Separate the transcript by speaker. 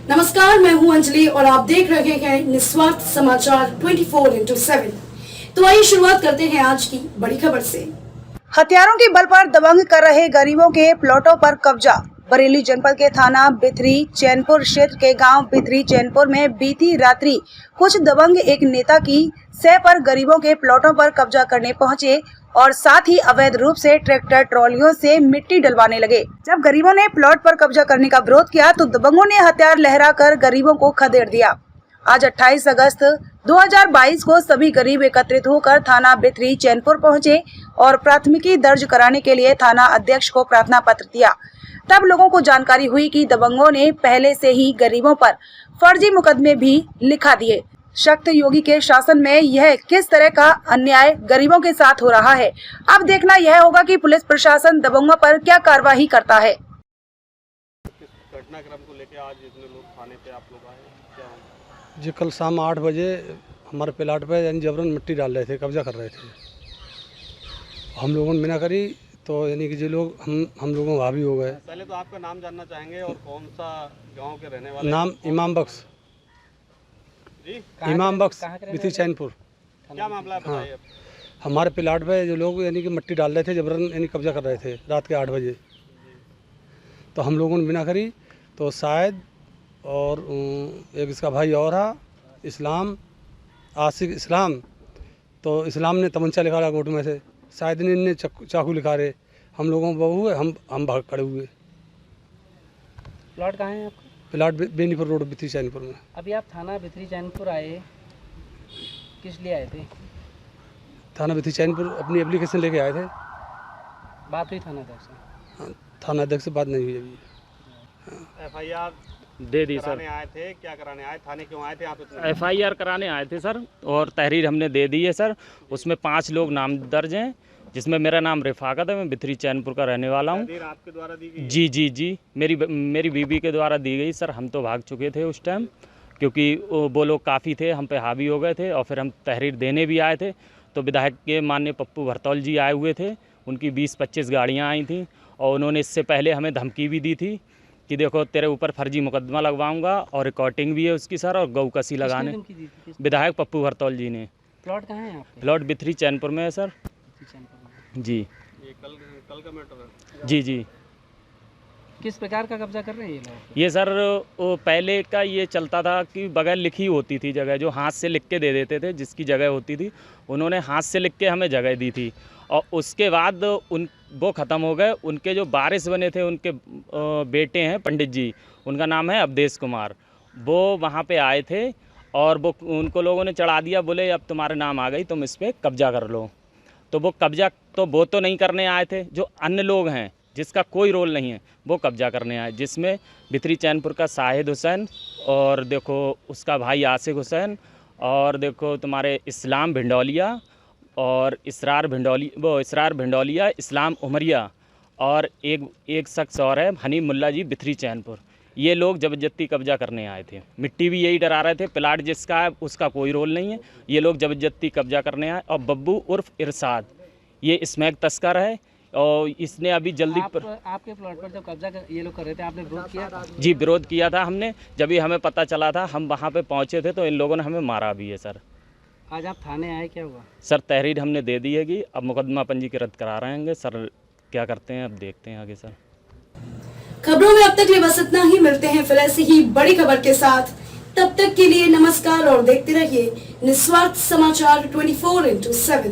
Speaker 1: नमस्कार, मैं हूं अंजलि और आप देख रहे हैं निस्वार्थ समाचार 24/7। तो आइए शुरुआत करते हैं आज की बड़ी खबर से।
Speaker 2: हथियारों के बल पर दबंग कर रहे गरीबों के प्लॉटों पर कब्जा। बरेली जनपद के थाना बिथरी चैनपुर क्षेत्र के गांव बिथरी चैनपुर में बीती रात्रि कुछ दबंग एक नेता की सह पर गरीबों के प्लॉटों पर कब्जा करने पहुंचे और साथ ही अवैध रूप से ट्रैक्टर ट्रॉलियों से मिट्टी डलवाने लगे। जब गरीबों ने प्लॉट पर कब्जा करने का विरोध किया तो दबंगों ने हथियार लहराकर गरीबों को खदेड़ दिया। आज 28 अगस्त 2022 को सभी गरीब एकत्रित होकर थाना बिथरी चैनपुर पहुंचे और प्राथमिकी दर्ज कराने के लिए थाना अध्यक्ष को प्रार्थना पत्र दिया। तब लोगों को जानकारी हुई कि दबंगों ने पहले से ही गरीबों पर फर्जी मुकदमे भी लिखा दिए। शक्त योगी के शासन में यह किस तरह का अन्याय गरीबों के साथ हो रहा है, अब देखना यह होगा कि पुलिस प्रशासन दबंगों पर क्या कार्रवाई करता है।
Speaker 3: घटनाक्रम को लेकर आज इतने लोग थाने पे आप लोग आए, क्या हुआ?
Speaker 4: जी कल शाम 8 बजे हमारे प्लाट पे यानी जबरन मिट्टी डाल रहे थे, कब्जा कर रहे थे। हम लोगों ने मना करी तो यानी कि जो लोग हम लोगों भाभी हो गए।
Speaker 3: पहले तो आपका नाम जानना चाहेंगे और कौन सा गांव के रहने वाले?
Speaker 4: नाम इमाम बख्श
Speaker 3: जी,
Speaker 4: इमाम बख्श बिथरी चैनपुर।
Speaker 3: क्या मामला है बताइए।
Speaker 4: हाँ, हमारे प्लाट पे जो लोग यानी कि मिट्टी डाल रहे थे जबरन यानी कब्जा कर रहे थे रात के 8 बजे। तो हम लोगों ने बिना करी तो शायद और एक इसका भाई और है इस्लाम आसिक इस्लाम, तो इस्लाम ने तमंचा निकाला कोट में से, शायद इनने चाकू लिखा रहे। हम लोगों को बहू है, हम भाग खड़े हुए।
Speaker 5: प्लॉट कहाँ है आपका?
Speaker 4: प्लाट बेनीपुर रोड बिथरी चैनपुर में।
Speaker 5: अभी आप थाना बिथरी चैनपुर आए, किस लिए आए थे?
Speaker 4: थाना बिथरी चैनपुर अपनी एप्लीकेशन लेके आए थे।
Speaker 5: बात हुई थाना अध्यक्ष से?
Speaker 4: हाँ, थाना अध्यक्ष से बात नहीं हुई अभी।
Speaker 3: एफआईआर
Speaker 6: दे दी सर।
Speaker 3: कराने आए थे, क्या कराने आए? थाने क्यों आए थे आप?
Speaker 6: एफआईआर कराने आए थे सर और तहरीर हमने दे दी है सर। उसमें 5 लोग नाम दर्ज हैं, जिसमें मेरा नाम रिफाकत है, मैं बिथरी चैनपुर का रहने वाला हूँ।
Speaker 3: तहरीर आपके द्वारा दी गई?
Speaker 6: जी मेरी बीबी के द्वारा दी गई सर। हम तो भाग चुके थे उस टाइम, क्योंकि वो लोग काफ़ी थे, हम पे हावी हो गए थे और फिर हम तहरीर देने भी आए थे। तो विधायक के माननीय पप्पू भरतौल जी आए हुए थे, उनकी 20-25 गाड़ियाँ आई थी और उन्होंने इससे पहले हमें धमकी भी दी थी कि देखो तेरे ऊपर फर्जी मुकदमा लगवाऊंगा और रिकॉर्डिंग भी है उसकी सर, और गऊ कसी लगाने। विधायक पप्पू भरतौल जी ने।
Speaker 5: प्लॉट कहाँ है आपके?
Speaker 6: प्लॉट बिथरी चैनपुर में है सर। जी
Speaker 3: ये कल का मैटर है?
Speaker 6: जी।
Speaker 5: किस प्रकार का कब्जा कर रहे हैं ये लोग?
Speaker 6: ये सर वो पहले का ये चलता था कि बगैर लिखी होती थी जगह, जो हाथ से लिख के दे देते थे, जिसकी जगह होती थी उन्होंने हाथ से लिख के हमें जगह दी थी। और उसके बाद वो ख़त्म हो गए। उनके जो वारिस बने थे, उनके बेटे हैं पंडित जी, उनका नाम है अवधेश कुमार, वो वहाँ पे आए थे और वो उनको लोगों ने चढ़ा दिया, बोले अब तुम्हारे नाम आ गई, तुम इस पर कब्जा कर लो। तो वो कब्जा तो वो तो नहीं करने आए थे, जो अन्य लोग हैं जिसका कोई रोल नहीं है वो कब्जा करने आए, जिसमें बिथरी चैनपुर का शाहिद हुसैन और देखो उसका भाई आसिक हुसैन और देखो तुम्हारे इस्लाम भिंडौलिया और इसरार भिंडौलिया, इस्लाम उमरिया और एक शख्स और है हनीम मुल्ला जी बिथरी चैनपुर। ये लोग जबरदस्ती कब्जा करने आए थे। मिट्टी भी यही डरा रहे थे, प्लाट जिसका है उसका कोई रोल नहीं है, ये लोग जबरदस्ती कब्जा करने आए। और बब्बू उर्फ इरशाद ये स्मैक तस्कर है और इसने अभी जल्दी
Speaker 5: आपके प्लॉट पर जब कब्जा ये लोग कर रहे थे, आपने विरोध किया था?
Speaker 6: जी विरोध किया था हमने। जब भी हमें पता चला था, हम वहाँ पे पहुँचे थे तो इन लोगों ने हमें मारा भी है सर।
Speaker 5: आज आप थाने आए, क्या हुआ?
Speaker 6: सर तहरीर हमने दे दी है कि अब मुकदमा पंजीकृत करा रहे हैं सर, क्या करते हैं अब देखते हैं आगे सर।
Speaker 1: खबरों में अब तक लिए बस इतना ही। मिलते हैं फिर ऐसी ही बड़ी खबर के साथ, तब तक के लिए नमस्कार और देखते रहिए निस्वार्थ समाचार 24/7।